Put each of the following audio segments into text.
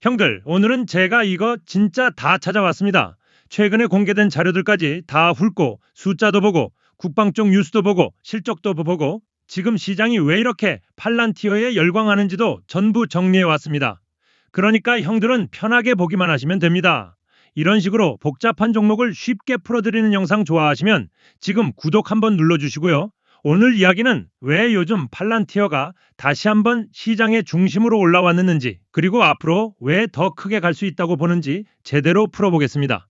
형들, 오늘은 제가 이거 진짜 다 찾아왔습니다. 최근에 공개된 자료들까지 다 훑고 숫자도 보고 국방 쪽 뉴스도 보고 실적도 보고 지금 시장이 왜 이렇게 팔란티어에 열광하는지도 전부 정리해 왔습니다. 그러니까 형들은 편하게 보기만 하시면 됩니다. 이런 식으로 복잡한 종목을 쉽게 풀어드리는 영상 좋아하시면 지금 구독 한번 눌러주시고요. 오늘 이야기는 왜 요즘 팔란티어가 다시 한번 시장의 중심으로 올라왔는지, 그리고 앞으로 왜 더 크게 갈 수 있다고 보는지 제대로 풀어보겠습니다.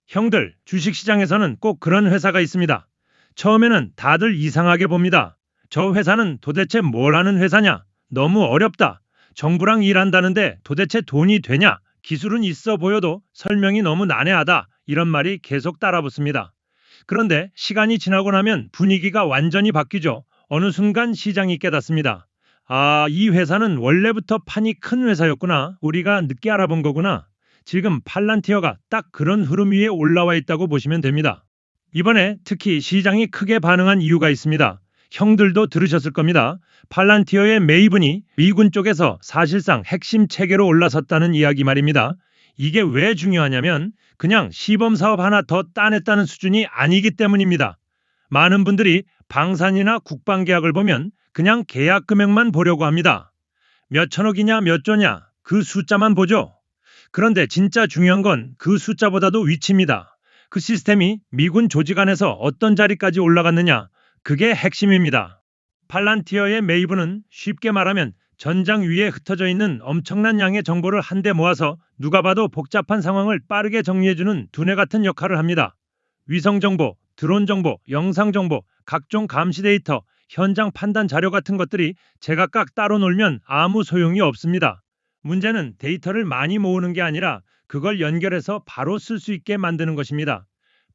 형들, 주식시장에서는 꼭 그런 회사가 있습니다. 처음에는 다들 이상하게 봅니다. 저 회사는 도대체 뭘 하는 회사냐? 너무 어렵다. 정부랑 일한다는데 도대체 돈이 되냐? 기술은 있어 보여도 설명이 너무 난해하다. 이런 말이 계속 따라붙습니다. 그런데 시간이 지나고 나면 분위기가 완전히 바뀌죠. 어느 순간 시장이 깨닫습니다. 아, 이 회사는 원래부터 판이 큰 회사였구나. 우리가 늦게 알아본 거구나. 지금 팔란티어가 딱 그런 흐름 위에 올라와 있다고 보시면 됩니다. 이번에 특히 시장이 크게 반응한 이유가 있습니다. 형들도 들으셨을 겁니다. 팔란티어의 매입은이 미군 쪽에서 사실상 핵심 체계로 올라섰다는 이야기 말입니다. 이게 왜 중요하냐면 그냥 시범 사업 하나 더 따냈다는 수준이 아니기 때문입니다. 많은 분들이 방산이나 국방 계약을 보면 그냥 계약 금액만 보려고 합니다. 몇 천억이냐 몇 조냐 그 숫자만 보죠. 그런데 진짜 중요한 건 그 숫자보다도 위치입니다. 그 시스템이 미군 조직 안에서 어떤 자리까지 올라갔느냐, 그게 핵심입니다. 팔란티어의 매입은 쉽게 말하면 전장 위에 흩어져 있는 엄청난 양의 정보를 한데 모아서 누가 봐도 복잡한 상황을 빠르게 정리해주는 두뇌 같은 역할을 합니다. 위성 정보, 드론 정보, 영상 정보, 각종 감시 데이터, 현장 판단 자료 같은 것들이 제각각 따로 놀면 아무 소용이 없습니다. 문제는 데이터를 많이 모으는 게 아니라 그걸 연결해서 바로 쓸 수 있게 만드는 것입니다.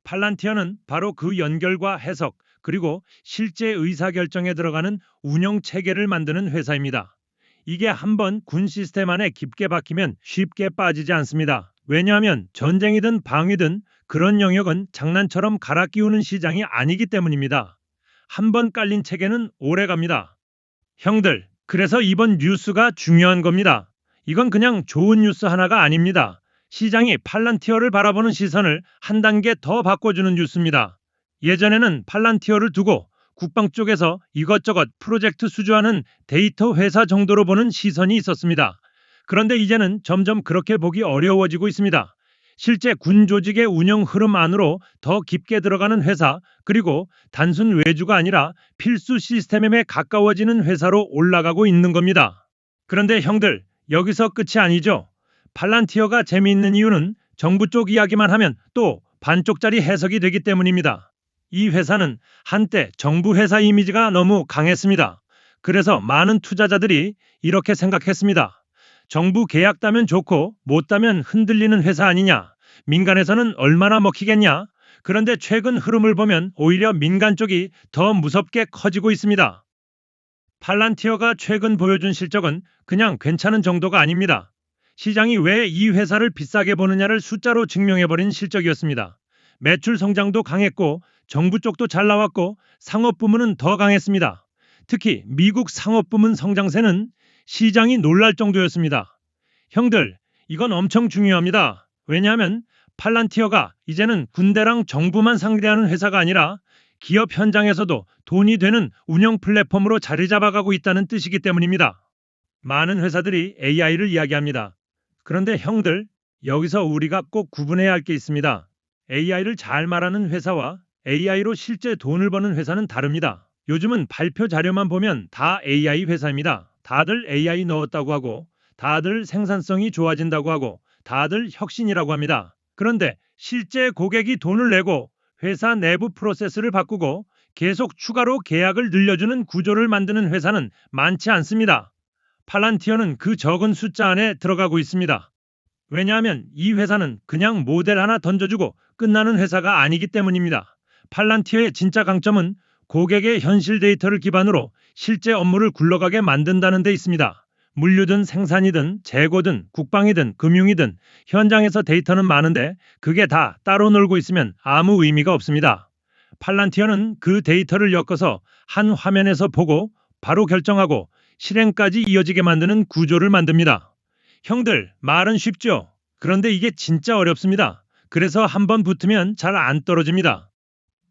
팔란티어는 바로 그 연결과 해석, 그리고 실제 의사결정에 들어가는 운영 체계를 만드는 회사입니다. 이게 한번 군 시스템 안에 깊게 박히면 쉽게 빠지지 않습니다. 왜냐하면 전쟁이든 방위든 그런 영역은 장난처럼 갈아 끼우는 시장이 아니기 때문입니다. 한번 깔린 체계는 오래 갑니다. 형들, 그래서 이번 뉴스가 중요한 겁니다. 이건 그냥 좋은 뉴스 하나가 아닙니다. 시장이 팔란티어를 바라보는 시선을 한 단계 더 바꿔주는 뉴스입니다. 예전에는 팔란티어를 두고 국방 쪽에서 이것저것 프로젝트 수주하는 데이터 회사 정도로 보는 시선이 있었습니다. 그런데 이제는 점점 그렇게 보기 어려워지고 있습니다. 실제 군 조직의 운영 흐름 안으로 더 깊게 들어가는 회사, 그리고 단순 외주가 아니라 필수 시스템에 가까워지는 회사로 올라가고 있는 겁니다. 그런데 형들, 여기서 끝이 아니죠. 팔란티어가 재미있는 이유는 정부 쪽 이야기만 하면 또 반쪽짜리 해석이 되기 때문입니다. 이 회사는 한때 정부 회사 이미지가 너무 강했습니다. 그래서 많은 투자자들이 이렇게 생각했습니다. 정부 계약 따면 좋고 못 따면 흔들리는 회사 아니냐. 민간에서는 얼마나 먹히겠냐. 그런데 최근 흐름을 보면 오히려 민간 쪽이 더 무섭게 커지고 있습니다. 팔란티어가 최근 보여준 실적은 그냥 괜찮은 정도가 아닙니다. 시장이 왜 이 회사를 비싸게 보느냐를 숫자로 증명해버린 실적이었습니다. 매출 성장도 강했고 정부 쪽도 잘 나왔고 상업 부문은 더 강했습니다. 특히 미국 상업 부문 성장세는 시장이 놀랄 정도였습니다. 형들, 이건 엄청 중요합니다. 왜냐하면 팔란티어가 이제는 군대랑 정부만 상대하는 회사가 아니라 기업 현장에서도 돈이 되는 운영 플랫폼으로 자리 잡아가고 있다는 뜻이기 때문입니다. 많은 회사들이 AI를 이야기합니다. 그런데 형들, 여기서 우리가 꼭 구분해야 할 게 있습니다. AI를 잘 말하는 회사와 AI로 실제 돈을 버는 회사는 다릅니다. 요즘은 발표 자료만 보면 다 AI 회사입니다. 다들 AI 넣었다고 하고, 다들 생산성이 좋아진다고 하고, 다들 혁신이라고 합니다. 그런데 실제 고객이 돈을 내고 회사 내부 프로세스를 바꾸고 계속 추가로 계약을 늘려주는 구조를 만드는 회사는 많지 않습니다. 팔란티어는 그 적은 숫자 안에 들어가고 있습니다. 왜냐하면 이 회사는 그냥 모델 하나 던져주고 끝나는 회사가 아니기 때문입니다. 팔란티어의 진짜 강점은 고객의 현실 데이터를 기반으로 실제 업무를 굴러가게 만든다는 데 있습니다. 물류든 생산이든 재고든 국방이든 금융이든 현장에서 데이터는 많은데 그게 다 따로 놀고 있으면 아무 의미가 없습니다. 팔란티어는 그 데이터를 엮어서 한 화면에서 보고 바로 결정하고 실행까지 이어지게 만드는 구조를 만듭니다. 형들, 말은 쉽죠. 그런데 이게 진짜 어렵습니다. 그래서 한번 붙으면 잘 안 떨어집니다.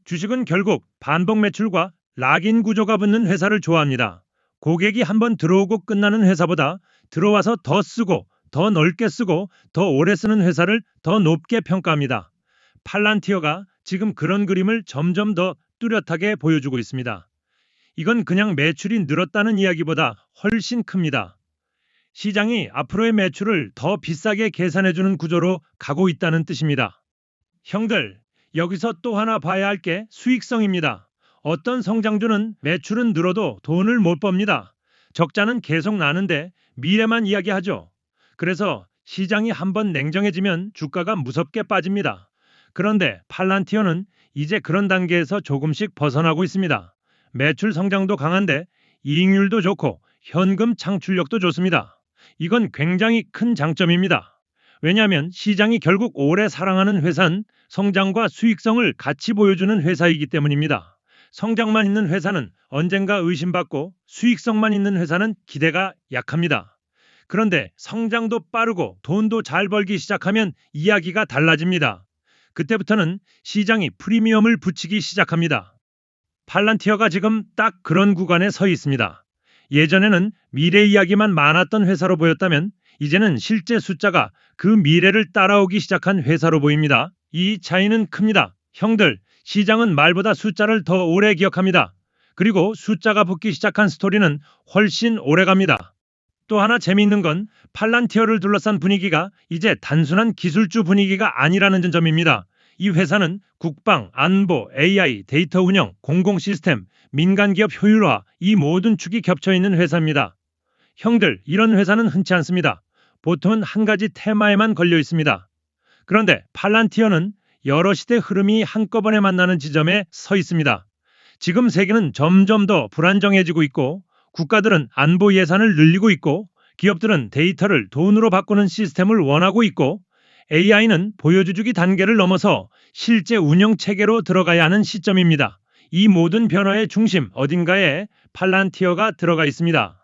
주식은 결국 반복 매출과 락인 구조가 붙는 회사를 좋아합니다. 고객이 한번 들어오고 끝나는 회사보다 들어와서 더 쓰고 더 넓게 쓰고 더 오래 쓰는 회사를 더 높게 평가합니다. 팔란티어가 지금 그런 그림을 점점 더 뚜렷하게 보여주고 있습니다. 이건 그냥 매출이 늘었다는 이야기보다 훨씬 큽니다. 시장이 앞으로의 매출을 더 비싸게 계산해주는 구조로 가고 있다는 뜻입니다. 형들, 여기서 또 하나 봐야 할 게 수익성입니다. 어떤 성장주는 매출은 늘어도 돈을 못 법니다. 적자는 계속 나는데 미래만 이야기하죠. 그래서 시장이 한번 냉정해지면 주가가 무섭게 빠집니다. 그런데 팔란티어는 이제 그런 단계에서 조금씩 벗어나고 있습니다. 매출 성장도 강한데 이익률도 좋고 현금 창출력도 좋습니다. 이건 굉장히 큰 장점입니다. 왜냐하면 시장이 결국 오래 사랑하는 회사는 성장과 수익성을 같이 보여주는 회사이기 때문입니다. 성장만 있는 회사는 언젠가 의심받고 수익성만 있는 회사는 기대가 약합니다. 그런데 성장도 빠르고 돈도 잘 벌기 시작하면 이야기가 달라집니다. 그때부터는 시장이 프리미엄을 붙이기 시작합니다. 팔란티어가 지금 딱 그런 구간에 서 있습니다. 예전에는 미래 이야기만 많았던 회사로 보였다면 이제는 실제 숫자가 그 미래를 따라오기 시작한 회사로 보입니다. 이 차이는 큽니다. 형들, 시장은 말보다 숫자를 더 오래 기억합니다. 그리고 숫자가 붙기 시작한 스토리는 훨씬 오래 갑니다. 또 하나 재미있는 건 팔란티어를 둘러싼 분위기가 이제 단순한 기술주 분위기가 아니라는 점입니다. 이 회사는 국방, 안보, AI, 데이터 운영, 공공 시스템, 민간 기업 효율화 이 모든 축이 겹쳐 있는 회사입니다. 형들, 이런 회사는 흔치 않습니다. 보통은 한 가지 테마에만 걸려 있습니다. 그런데 팔란티어는 여러 시대 흐름이 한꺼번에 만나는 지점에 서 있습니다. 지금 세계는 점점 더 불안정해지고 있고 국가들은 안보 예산을 늘리고 있고 기업들은 데이터를 돈으로 바꾸는 시스템을 원하고 있고 AI는 보여주기 단계를 넘어서 실제 운영 체계로 들어가야 하는 시점입니다. 이 모든 변화의 중심 어딘가에 팔란티어가 들어가 있습니다.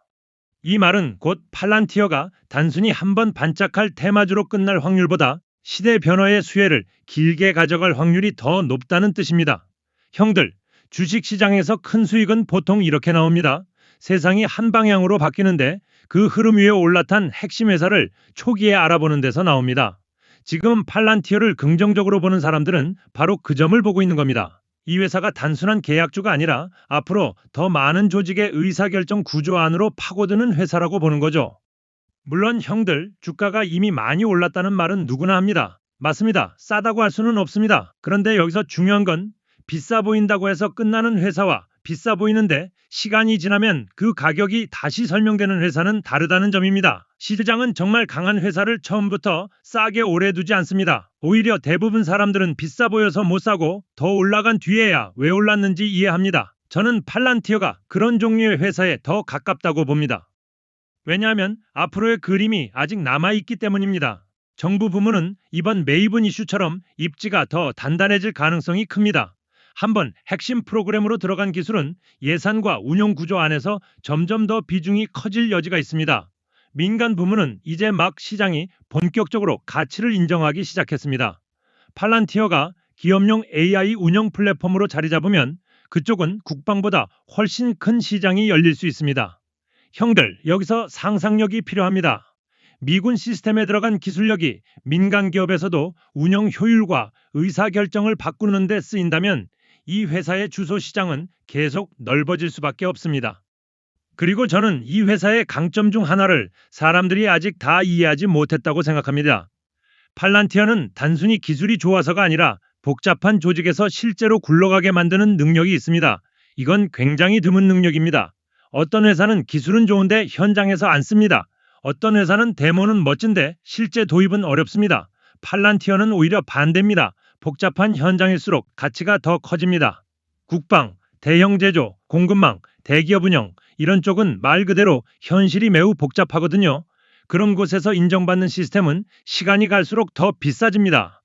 이 말은 곧 팔란티어가 단순히 한번 반짝할 테마주로 끝날 확률보다 시대 변화의 수혜를 길게 가져갈 확률이 더 높다는 뜻입니다. 형들, 주식시장에서 큰 수익은 보통 이렇게 나옵니다. 세상이 한 방향으로 바뀌는데 그 흐름 위에 올라탄 핵심 회사를 초기에 알아보는 데서 나옵니다. 지금 팔란티어를 긍정적으로 보는 사람들은 바로 그 점을 보고 있는 겁니다. 이 회사가 단순한 계약주가 아니라 앞으로 더 많은 조직의 의사결정 구조 안으로 파고드는 회사라고 보는 거죠. 물론 형들, 주가가 이미 많이 올랐다는 말은 누구나 합니다. 맞습니다. 싸다고 할 수는 없습니다. 그런데 여기서 중요한 건 비싸 보인다고 해서 끝나는 회사와 비싸 보이는데 시간이 지나면 그 가격이 다시 설명되는 회사는 다르다는 점입니다. 시장은 정말 강한 회사를 처음부터 싸게 오래 두지 않습니다. 오히려 대부분 사람들은 비싸 보여서 못 사고 더 올라간 뒤에야 왜 올랐는지 이해합니다. 저는 팔란티어가 그런 종류의 회사에 더 가깝다고 봅니다. 왜냐하면 앞으로의 그림이 아직 남아있기 때문입니다. 정부 부문은 이번 메이븐 이슈처럼 입지가 더 단단해질 가능성이 큽니다. 한번 핵심 프로그램으로 들어간 기술은 예산과 운용 구조 안에서 점점 더 비중이 커질 여지가 있습니다. 민간 부문은 이제 막 시장이 본격적으로 가치를 인정하기 시작했습니다. 팔란티어가 기업용 AI 운영 플랫폼으로 자리 잡으면 그쪽은 국방보다 훨씬 큰 시장이 열릴 수 있습니다. 형들, 여기서 상상력이 필요합니다. 미군 시스템에 들어간 기술력이 민간 기업에서도 운영 효율과 의사결정을 바꾸는 데 쓰인다면 이 회사의 주소 시장은 계속 넓어질 수밖에 없습니다. 그리고 저는 이 회사의 강점 중 하나를 사람들이 아직 다 이해하지 못했다고 생각합니다. 팔란티어는 단순히 기술이 좋아서가 아니라 복잡한 조직에서 실제로 굴러가게 만드는 능력이 있습니다. 이건 굉장히 드문 능력입니다. 어떤 회사는 기술은 좋은데 현장에서 안 씁니다. 어떤 회사는 데모는 멋진데 실제 도입은 어렵습니다. 팔란티어는 오히려 반대입니다. 복잡한 현장일수록 가치가 더 커집니다. 국방, 대형 제조, 공급망, 대기업 운영 이런 쪽은 말 그대로 현실이 매우 복잡하거든요. 그런 곳에서 인정받는 시스템은 시간이 갈수록 더 비싸집니다.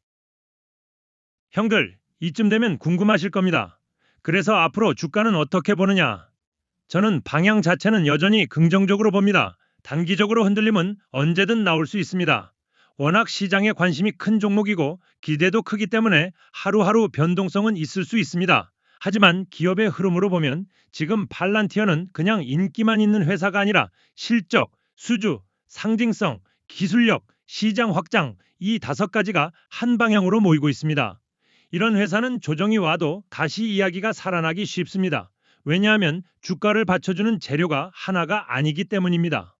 형들, 이쯤 되면 궁금하실 겁니다. 그래서 앞으로 주가는 어떻게 보느냐? 저는 방향 자체는 여전히 긍정적으로 봅니다. 단기적으로 흔들림은 언제든 나올 수 있습니다. 워낙 시장에 관심이 큰 종목이고 기대도 크기 때문에 하루하루 변동성은 있을 수 있습니다. 하지만 기업의 흐름으로 보면 지금 팔란티어는 그냥 인기만 있는 회사가 아니라 실적, 수주, 상징성, 기술력, 시장 확장 이 5가지가 한 방향으로 모이고 있습니다. 이런 회사는 조정이 와도 다시 이야기가 살아나기 쉽습니다. 왜냐하면 주가를 받쳐주는 재료가 하나가 아니기 때문입니다.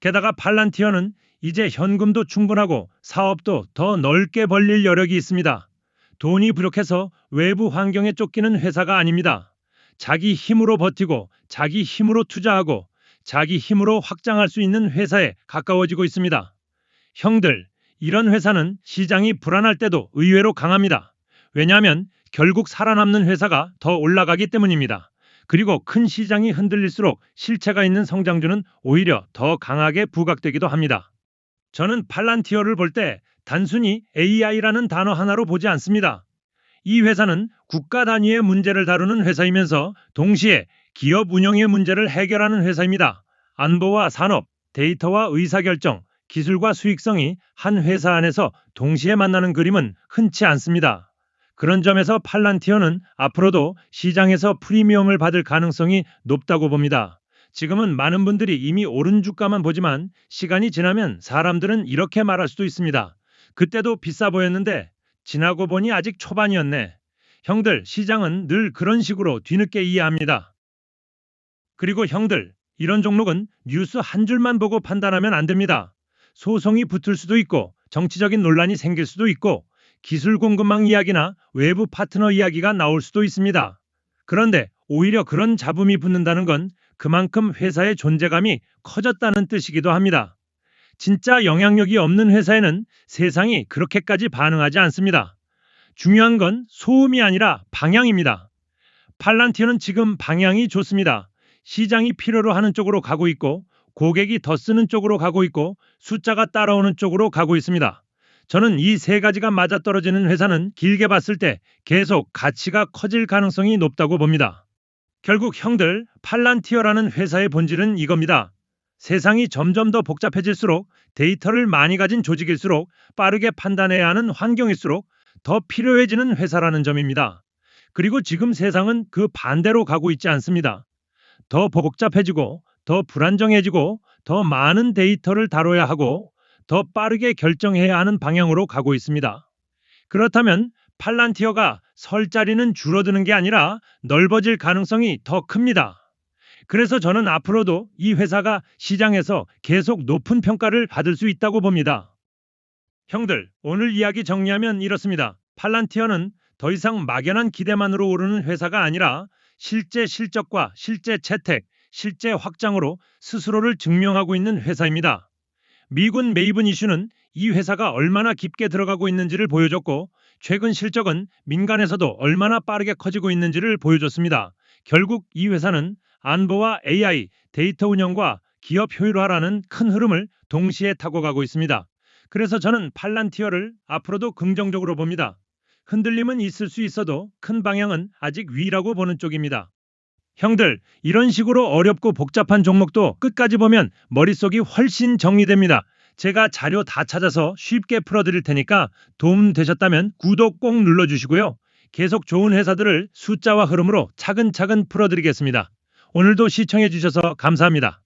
게다가 팔란티어는 이제 현금도 충분하고 사업도 더 넓게 벌릴 여력이 있습니다. 돈이 부족해서 외부 환경에 쫓기는 회사가 아닙니다. 자기 힘으로 버티고 자기 힘으로 투자하고 자기 힘으로 확장할 수 있는 회사에 가까워지고 있습니다. 형들, 이런 회사는 시장이 불안할 때도 의외로 강합니다. 왜냐하면 결국 살아남는 회사가 더 올라가기 때문입니다. 그리고 큰 시장이 흔들릴수록 실체가 있는 성장주는 오히려 더 강하게 부각되기도 합니다. 저는 팔란티어를 볼 때 단순히 AI라는 단어 하나로 보지 않습니다. 이 회사는 국가 단위의 문제를 다루는 회사이면서 동시에 기업 운영의 문제를 해결하는 회사입니다. 안보와 산업, 데이터와 의사결정, 기술과 수익성이 한 회사 안에서 동시에 만나는 그림은 흔치 않습니다. 그런 점에서 팔란티어는 앞으로도 시장에서 프리미엄을 받을 가능성이 높다고 봅니다. 지금은 많은 분들이 이미 오른 주가만 보지만 시간이 지나면 사람들은 이렇게 말할 수도 있습니다. 그때도 비싸 보였는데 지나고 보니 아직 초반이었네. 형들, 시장은 늘 그런 식으로 뒤늦게 이해합니다. 그리고 형들, 이런 종목은 뉴스 한 줄만 보고 판단하면 안 됩니다. 소송이 붙을 수도 있고 정치적인 논란이 생길 수도 있고 기술 공급망 이야기나 외부 파트너 이야기가 나올 수도 있습니다. 그런데 오히려 그런 잡음이 붙는다는 건 그만큼 회사의 존재감이 커졌다는 뜻이기도 합니다. 진짜 영향력이 없는 회사에는 세상이 그렇게까지 반응하지 않습니다. 중요한 건 소음이 아니라 방향입니다. 팔란티어는 지금 방향이 좋습니다. 시장이 필요로 하는 쪽으로 가고 있고 고객이 더 쓰는 쪽으로 가고 있고 숫자가 따라오는 쪽으로 가고 있습니다. 저는 이 3가지가 맞아떨어지는 회사는 길게 봤을 때 계속 가치가 커질 가능성이 높다고 봅니다. 결국 형들, 팔란티어라는 회사의 본질은 이겁니다. 세상이 점점 더 복잡해질수록 데이터를 많이 가진 조직일수록 빠르게 판단해야 하는 환경일수록 더 필요해지는 회사라는 점입니다. 그리고 지금 세상은 그 반대로 가고 있지 않습니다. 더 복잡해지고 더 불안정해지고 더 많은 데이터를 다뤄야 하고 더 빠르게 결정해야 하는 방향으로 가고 있습니다. 그렇다면 팔란티어가 설 자리는 줄어드는 게 아니라 넓어질 가능성이 더 큽니다. 그래서 저는 앞으로도 이 회사가 시장에서 계속 높은 평가를 받을 수 있다고 봅니다. 형들, 오늘 이야기 정리하면 이렇습니다. 팔란티어는 더 이상 막연한 기대만으로 오르는 회사가 아니라 실제 실적과 실제 채택, 실제 확장으로 스스로를 증명하고 있는 회사입니다. 미군 메이븐 이슈는 이 회사가 얼마나 깊게 들어가고 있는지를 보여줬고 최근 실적은 민간에서도 얼마나 빠르게 커지고 있는지를 보여줬습니다. 결국 이 회사는 안보와 AI, 데이터 운영과 기업 효율화라는 큰 흐름을 동시에 타고 가고 있습니다. 그래서 저는 팔란티어를 앞으로도 긍정적으로 봅니다. 흔들림은 있을 수 있어도 큰 방향은 아직 위라고 보는 쪽입니다. 형들, 이런 식으로 어렵고 복잡한 종목도 끝까지 보면 머릿속이 훨씬 정리됩니다. 제가 자료 다 찾아서 쉽게 풀어드릴 테니까 도움 되셨다면 구독 꼭 눌러주시고요. 계속 좋은 회사들을 숫자와 흐름으로 차근차근 풀어드리겠습니다. 오늘도 시청해주셔서 감사합니다.